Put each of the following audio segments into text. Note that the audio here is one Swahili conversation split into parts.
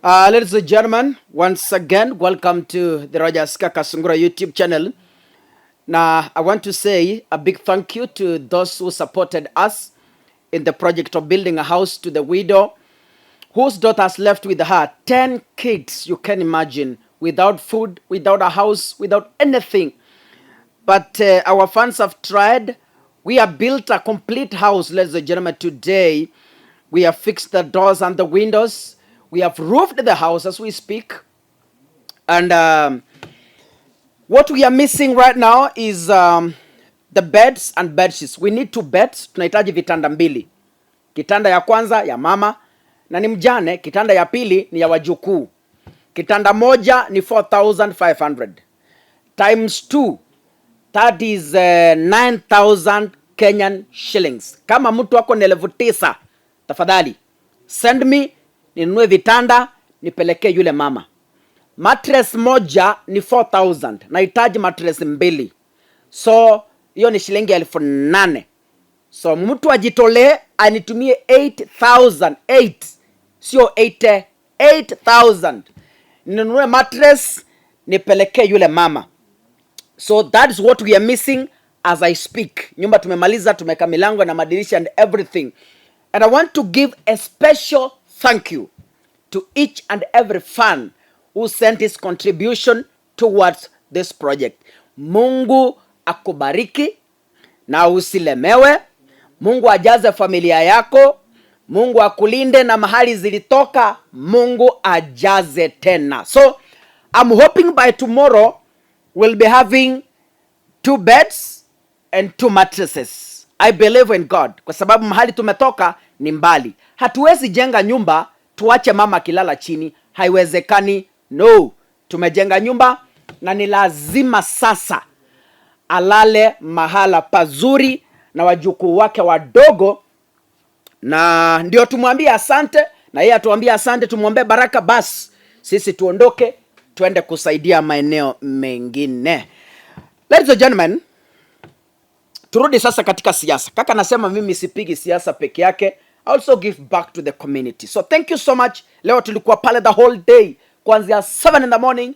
Ladies and gentlemen, once again, welcome to the Kakasungura YouTube channel. Now, I want to say a big thank you to those who supported us in the project of building a house to the widow whose daughter has left with her 10 kids, you can imagine, without food, without a house, without anything. But our fans have tried. We have built a complete house, ladies and gentlemen, today. We have fixed the doors and the windows. We have roofed the house as we speak. And what we are missing right now is the beds and bedsheets. We need 2 beds. Tunahitaji vitanda mbili. Kitanda ya kwanza ya mama na ni mjane. Kitanda ya pili ni ya wajukuu. Kitanda moja ni 4,500 times 2, that is 9,000 Kenyan shillings. Kama mtu wako na 9,000, tafadhali send me, ninunue vitanda nipelekee yule mama. Mattress moja ni 4,000, nahitaji mattress mbili, so hiyo ni shilingi 8,000. So mtu ajitolee anitumie 8,000, 8 sio 80, 8,000 ninunue mattress nipelekee yule mama. So that is what we are missing as I speak. Nyumba tumemaliza, tumeka milango na madirisha and everything. And I want to give a special thank you to each and every fan who sent his contribution towards this project. Mungu akubariki na usilemewe. Mungu ajaze familia yako. Mungu akulinde na mahali zilitoka. Mungu ajaze tena. So I'm hoping by tomorrow we'll be having 2 beds and 2 mattresses. I believe in God. Kwa sababu mahali tumetoka ni mbali. Hatuwezi jenga nyumba tuache mama kilala chini. Haiwezekani. No. Tumejenga nyumba na ni lazima sasa alale mahala pazuri na wajukuu wake wadogo, na ndio tumwambie asante na yeye atuambie asante, tumwombe baraka, basi sisi tuondoke tuende kusaidia maeneo mengine. Ladies and gentlemen, turudi sasa katika siasa. Kaka nasema mimi sipigi siasa peke yake, I also give back to the community. So thank you so much. Leo tulikuwa pale the whole day, kuanzia 7 in the morning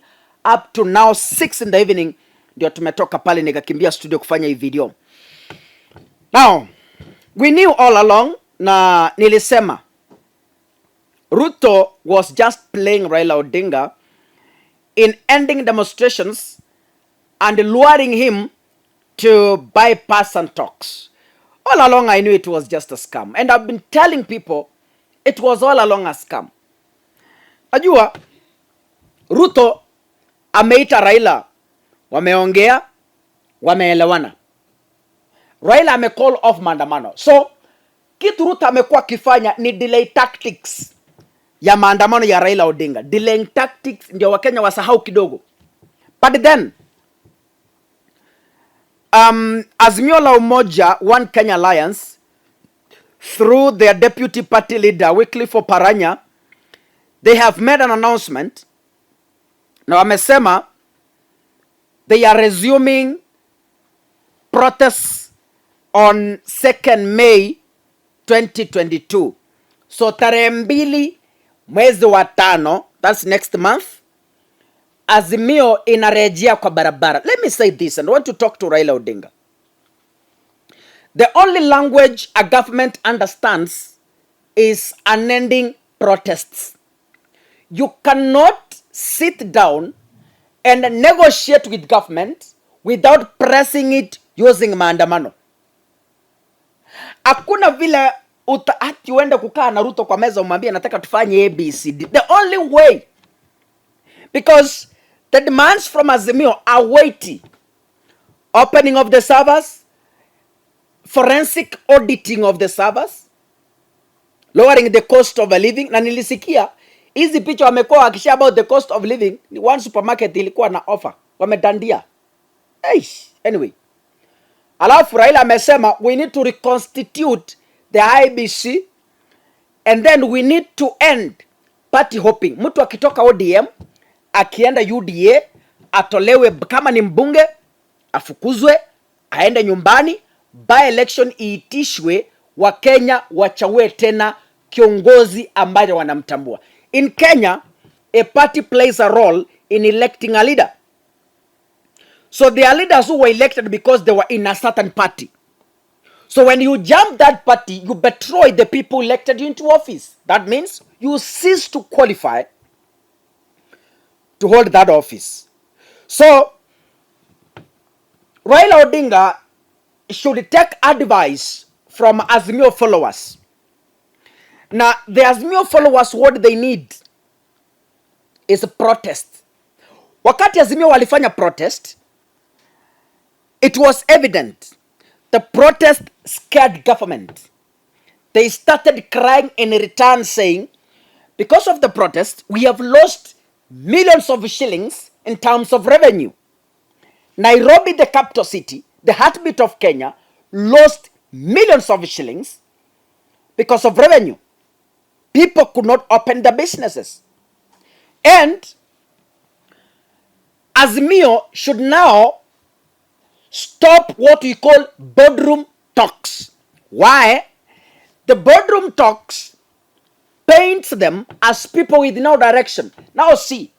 up to now 6 in the evening, ndio tumetoka pale nikakimbia studio kufanya hii video. Now, we knew all along, na nilisema Ruto was just playing Raila Odinga in ending demonstrations and luring him to bypass and talks. All along I knew it was just a scam. And I've been telling people it was all along a scam. Ajua, Ruto ameita Raila, wameongea, wameelewana. Raila amecall off maandamano. So, kitu Ruto amekuwa kifanya ni delay tactics ya maandamano ya Raila Odinga. Delaying tactics ndio Wakenya wasahau kidogo. But then, Azimio la Umoja, One Kenya Alliance, through their deputy party leader, Wycliffe Oparanya, they have made an announcement. Na wamesema they are resuming protests on 2nd May 2022. So tarehe 2 mwezi wa 5, that's next month, Azimio inarejea kwa barabara. Let me say this, and I want to talk to Raila Odinga. The only language a government understands is unending protests. You cannot sit down and negotiate with government without pressing it using maandamano. Hakuna vile ati uende kukaa na Ruto kwa meza umwambie nataka tufanye ABCD. The only way, because the demands from Azimio are weighty. Opening of the servers, forensic auditing of the servers, lowering the cost of a living. Na nilisikia hizi picha wamekuwa wakishare about the cost of living. One supermarket ilikuwa na offer, wamedandia. Anyway, alafu Raila amesema we need to reconstitute the IBC and then we need to end party hopping. Mtu akitoka ODM akienda UDA atolewe, kama ni mbunge afukuzwe aende nyumbani, by election iitishwe, Wakenya wachague tena kiongozi ambaye wanamtambua. In Kenya a party plays a role in electing a leader. So there are leaders who were elected because they were in a certain party. So when you jump that party, you betray the people elected you into office. That means you cease to qualify to hold that office. So Raila Odinga should take advice from Azimio followers. Now, the Azimio followers, what they need is a protest. Wakati Azimio walifanya protest, it was evident the protest scared government. They started crying in return, saying, because of the protest, we have lost millions of shillings in terms of revenue. Nairobi, the capital city, the heartbeat of Kenya, lost millions of shillings because of revenue. People could not open their businesses. And Azimio should now stop what we call boardroom talks. Why? The boardroom talks paints them as people with no direction. Now see,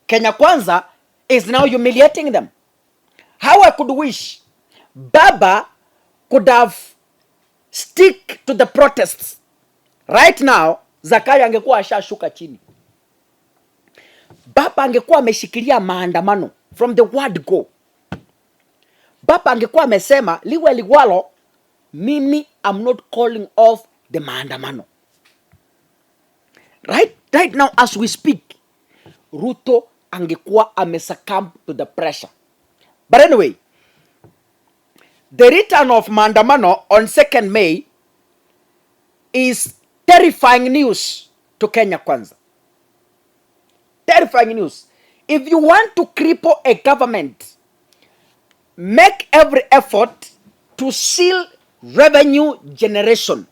Kenya Kwanza is now humiliating them. How I could wish Baba could have stick to the protests. Right now, Zakayo angekuwa ashashuka chini. Baba angekuwa ameshikilia maandamano from the word go. Baba angekuwa amesema liwe liwalo, mimi I'm not calling off the maandamano. Right now as we speak, Ruto angekuwa amesuccumb to the pressure. But anyway, the return of maandamano on 2nd May is terrifying news to Kenya Kwanza. Terrifying news. If you want to cripple a government, make every effort to seal revenue generation.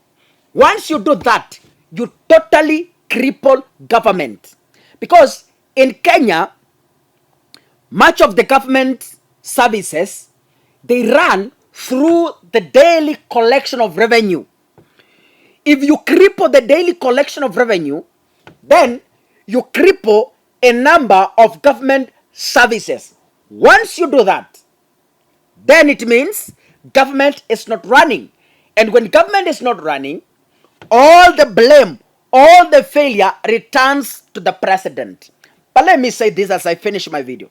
Once you do that, you totally cripple government. Because in Kenya, much of the government services, they run through the daily collection of revenue. If you cripple the daily collection of revenue, then you cripple a number of government services. Once you do that, then it means government is not running. And when government is not running, all the blame, all the failure returns to the president. But let me say this as I finish my video.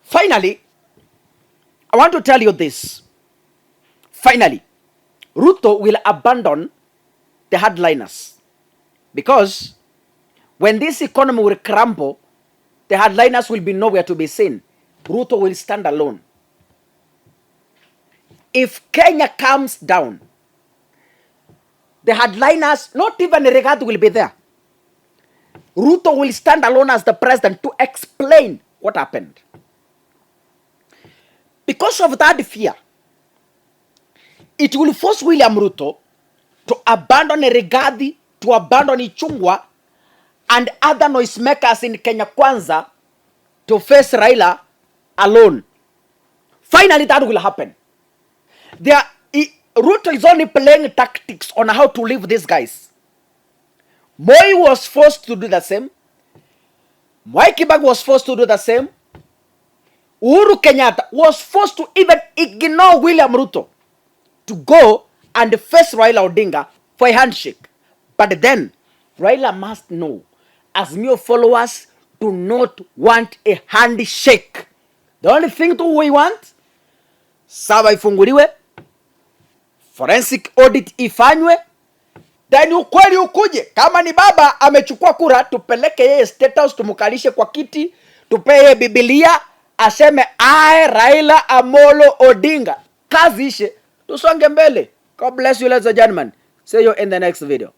Finally, I want to tell you this. Finally, Ruto will abandon the hardliners. Because when this economy will crumble, the hardliners will be nowhere to be seen. Ruto will stand alone. If Kenya comes down, the hardliners, not even Rigathi will be there. Ruto will stand alone as the president to explain what happened. Because of that fear, it will force William Ruto to abandon Rigathi, to abandon Ichung'wah, and other noisemakers in Kenya Kwanza to face Raila alone. Finally, that will happen. Ruto is only playing tactics on how to leave these guys. Moi was forced to do the same. Mwai Kibaki was forced to do the same. Uhuru Kenyatta was forced to even ignore William Ruto to go and face Raila Odinga for a handshake. But then, Raila must know, Azimio followers do not want a handshake. The only thing we want, saba ifunguliwe, forensic audit ifanywe, then ukweli ukuje. Kama ni baba amechukua kura, tupeleke yeye statehouse, tumukalishe kwa kiti, tupeye Biblia, aseme I Raila Amolo Odinga. Kazi ishe, tusonge mbele. God bless you, ladies and gentlemen. See you in the next video.